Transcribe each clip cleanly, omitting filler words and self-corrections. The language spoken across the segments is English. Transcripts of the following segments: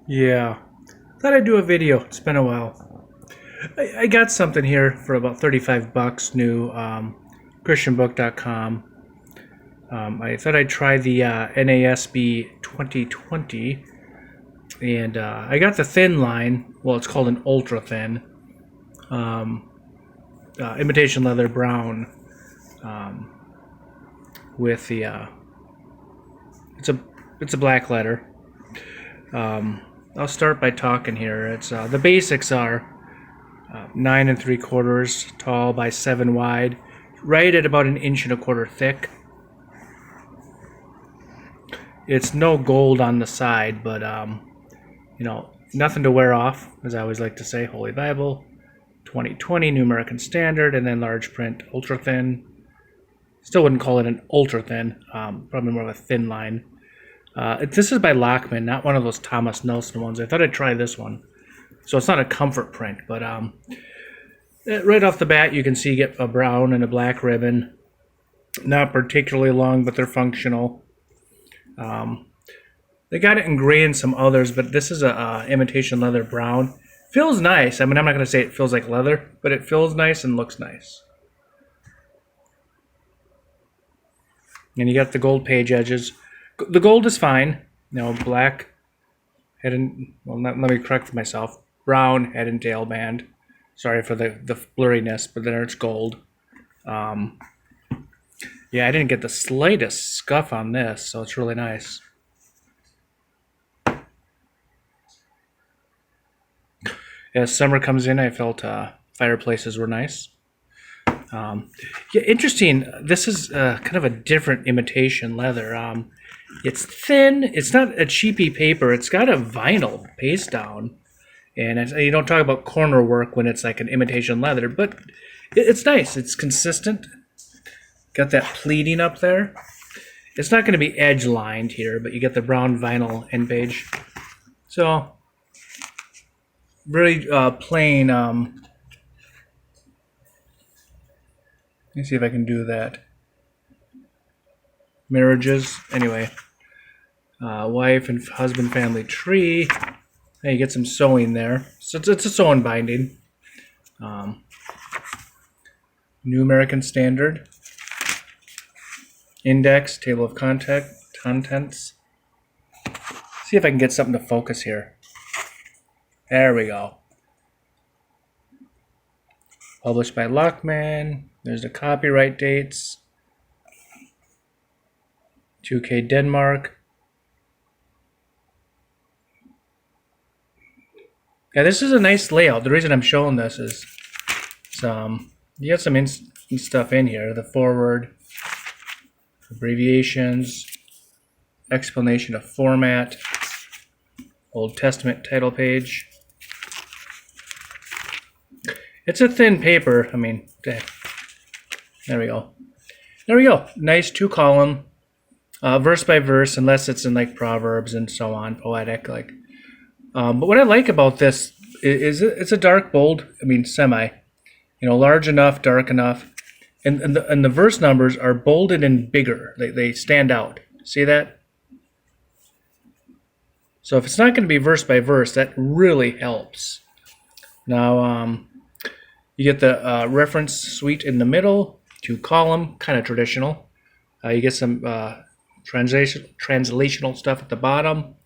Yeah, thought I'd do a video. It's been a while. I got something here for about 35 bucks new, christianbook.com. I thought I'd try the NASB 2020, and I got the thin line. Well, it's called an Ultrathin, imitation leather brown, with the it's a black letter. I'll start by talking here. It's the basics are 9 3/4 tall by 7 wide, right at about 1.25 inches thick. It's no gold on the side, but nothing to wear off, as I always like to say. Holy Bible, 2020, New American Standard, and then large print, ultra thin. Still wouldn't call it an ultra thin, probably more of a thin line. This is by Lockman, not one of those Thomas Nelson ones. I thought I'd try this one. So it's not a comfort print, but right off the bat, you can see you get a brown and a black ribbon. Not particularly long, but they're functional. They got it in gray and some others, but this is a imitation leather brown. Feels nice. I mean, I'm not going to say it feels like leather, but it feels nice and looks nice. And you got the gold page edges. The gold is fine. Black head and, well, let me correct myself. Brown head and tail band. Sorry for the blurriness, but then it's gold. Yeah, I didn't get the slightest scuff on this, so it's really nice. As summer comes in, I felt fireplaces were nice. Yeah, interesting. This is kind of a different imitation leather. It's thin. It's not a cheapy paper. It's got a vinyl paste down. And you don't talk about corner work when it's like an imitation leather, but it's nice. It's consistent. Got that pleating up there. It's not going to be edge lined here, but you get the brown vinyl end page. So, really plain. Let me see if I can do that. Marriages. Anyway, wife and husband family tree. And you get some sewing there. So it's a sewing binding. New American Standard. Index, table of contents. See if I can get something to focus here. There we go. Published by Lockman. There's the copyright dates. 2K Denmark. Yeah, this is a nice layout. The reason I'm showing this is you got some stuff in here. The forward, abbreviations, explanation of format, Old Testament title page. It's a thin paper. I mean, there we go. There we go. Nice 2-column, verse by verse, unless it's in like Proverbs and so on, poetic. But what I like about this is it's a dark, bold. I mean, semi. Large enough, dark enough, and the verse numbers are bolded and bigger. They stand out. See that? So if it's not going to be verse by verse, that really helps. Now, you get the reference suite in the middle, 2-column, kind of traditional. You get some translational stuff at the bottom.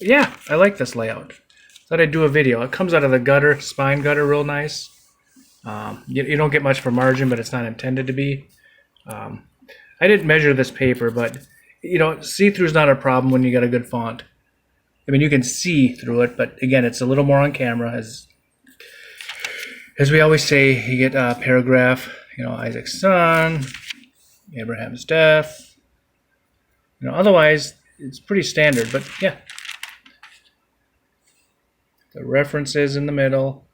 Yeah, I like this layout. Thought I'd do a video. It comes out of the gutter, spine gutter, real nice. You don't get much for margin, but it's not intended to be. I didn't measure this paper, but see-through is not a problem when you got a good font. I mean, you can see through it, but again, it's a little more on camera. As we always say, you get a paragraph, Isaac's son, Abraham's death. Otherwise, it's pretty standard, but yeah. The references in the middle.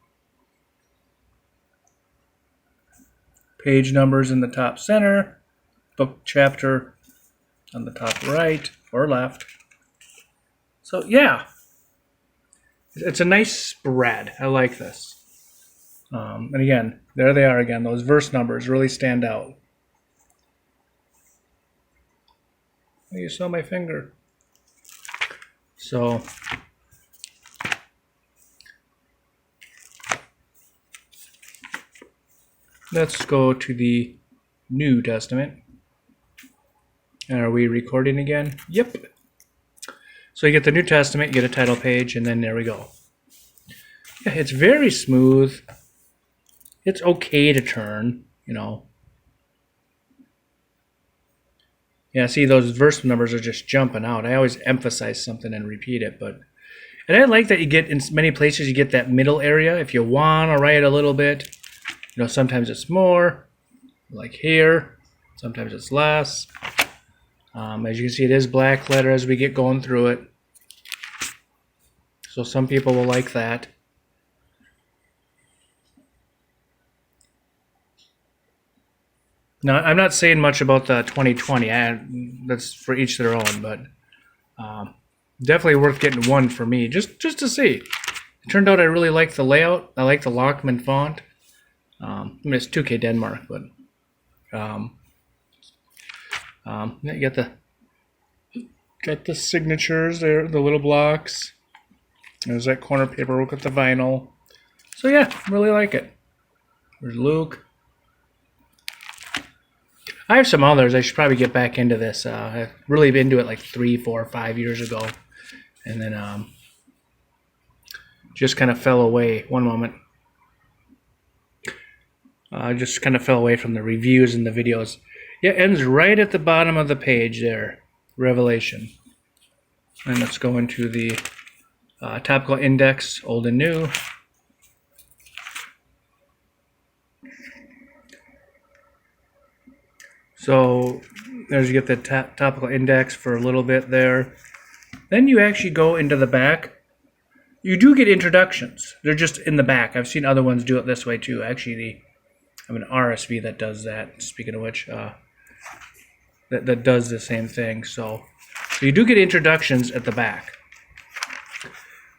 Page numbers in the top center. Book chapter on the top right or left. So yeah, it's a nice spread. I like this. And again, there they are again. Those verse numbers really stand out. You saw my finger. So let's go to the New Testament. And are we recording again? Yep. So you get the New Testament, you get a title page, and then there we go. Yeah, it's very smooth. It's okay to turn, you know. Yeah, see, those verse numbers are just jumping out. I always emphasize something and repeat it, and I like that you get, in many places, you get that middle area. If you want to write a little bit, you know, sometimes it's more, like here. Sometimes it's less. As you can see, it is black letter as we get going through it. So some people will like that. Now, I'm not saying much about the 2020. That's for each their own, but definitely worth getting one for me, just to see. It turned out I really like the layout. I like the Lockman font. I mean, it's 2K Denmark, but you got the signatures there, the little blocks. There's that corner paperwork with the vinyl. So yeah, really like it. There's Luke. I have some others. I should probably get back into this. I've really been into it like 3, 4, 5 years ago. And then just kind of fell away. One moment. Just kind of fell away from the reviews and the videos. Yeah, it ends right at the bottom of the page there. Revelation. And let's go into the topical index, old and new. So there's, you get the topical index for a little bit there. Then you actually go into the back. You do get introductions. They're just in the back. I've seen other ones do it this way too. Actually, I have an RSV that does that. Speaking of which, that does the same thing. So you do get introductions at the back.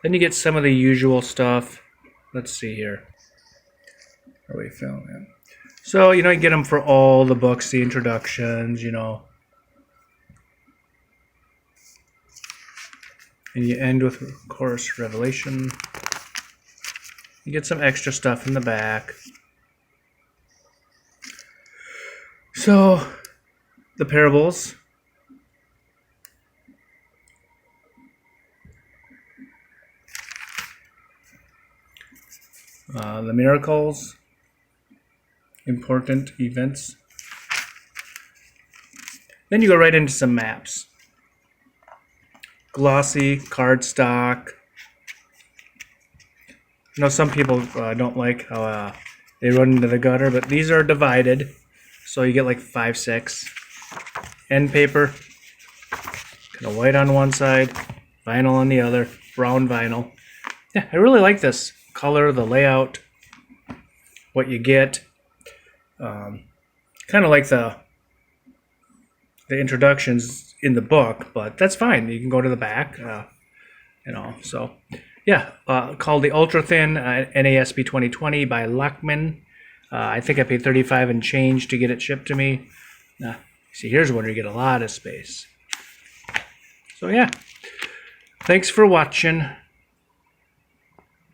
Then you get some of the usual stuff. Let's see here. Where we found that. So, you know, you get them for all the books, the introductions, you know. And you end with, of course, Revelation. You get some extra stuff in the back. So, the parables. The miracles. Important events. Then you go right into some maps. Glossy, cardstock. You know, some people don't like how they run into the gutter, but these are divided. So you get like 5, 6. End paper. Kind of white on one side, vinyl on the other, brown vinyl. Yeah, I really like this color, the layout, what you get. Kind of like the introductions in the book, but that's fine. You can go to the back, you know. So, yeah, called the Ultrathin NASB 2020 by Lockman. I think I paid $35 and change to get it shipped to me. See, here's one where you get a lot of space. So, yeah, thanks for watching.